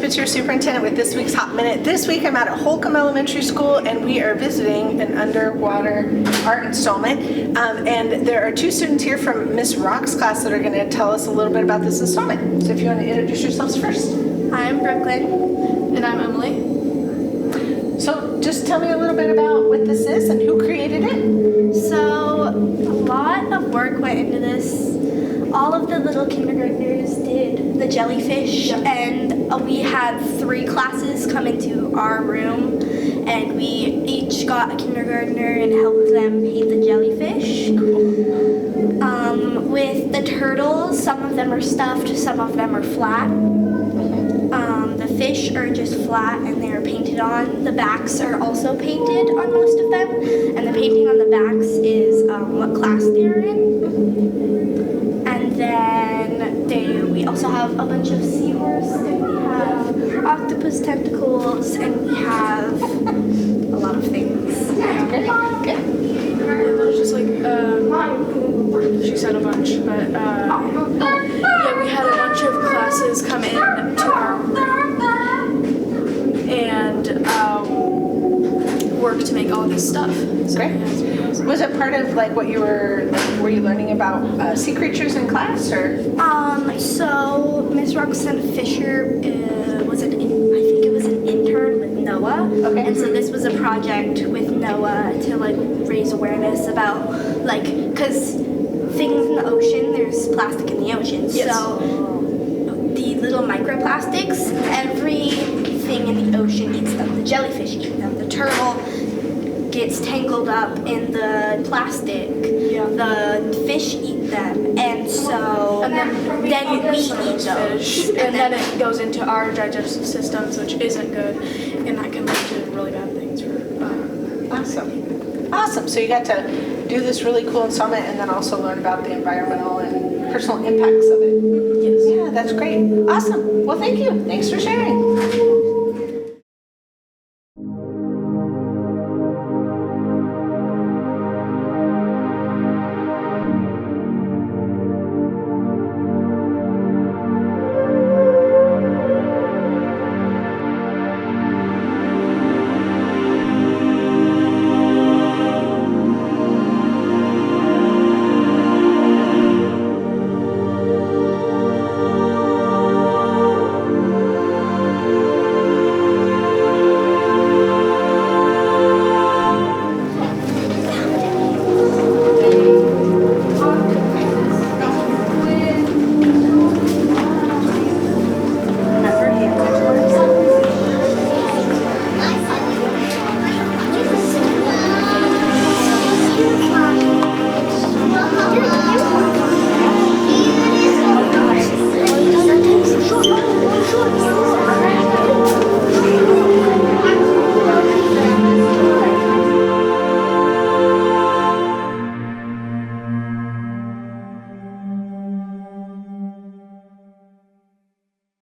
It's your superintendent with this week's Hot Minute. This week I'm out at Holcomb Elementary School and we are visiting an underwater art installment. And there are two students here from Miss Rock's class that are going to tell us a little bit about this installment. So if you want to introduce yourselves first. I'm Brooklyn. And I'm Emily. So just tell me a little bit about what this is and who created it. So a lot of work went into this. All of the little kindergartners did the jellyfish, and we had 3 classes come into our room, and we each got a kindergartner and helped them paint the jellyfish. With the turtles, some of them are stuffed, some of them are flat. The fish are just flat and they're painted on. The backs are also painted on most of them, and the painting on the backs is what class they're in. And then we also have a bunch of seahorse, and we have octopus tentacles, and we have a lot of things. Yeah, there's just like, she said a bunch, but yeah, we had a bunch of classes come in to our room and work to make all this stuff. So, Great. yeah, Was it part of like what you were you learning about sea creatures in class or? So Miss Roxanne Fisher was I think it was an intern with NOAA. Okay. And so this was a project with NOAA to like raise awareness about because things in the ocean, there's plastic in the ocean. Yes. So the little microplastics, everything in the ocean eats them. The jellyfish eat them. The turtle gets tangled up in the plastic. Yeah. The fish eat them, and so then we eat some of those those. fish, and then it goes into our digestive systems, which isn't good, and that can lead to really bad things for Awesome. So you got to do this really cool installment and then also learn about the environmental and personal impacts of it. Yes. Yeah, that's great. Awesome. Well, thank you. Thanks for sharing.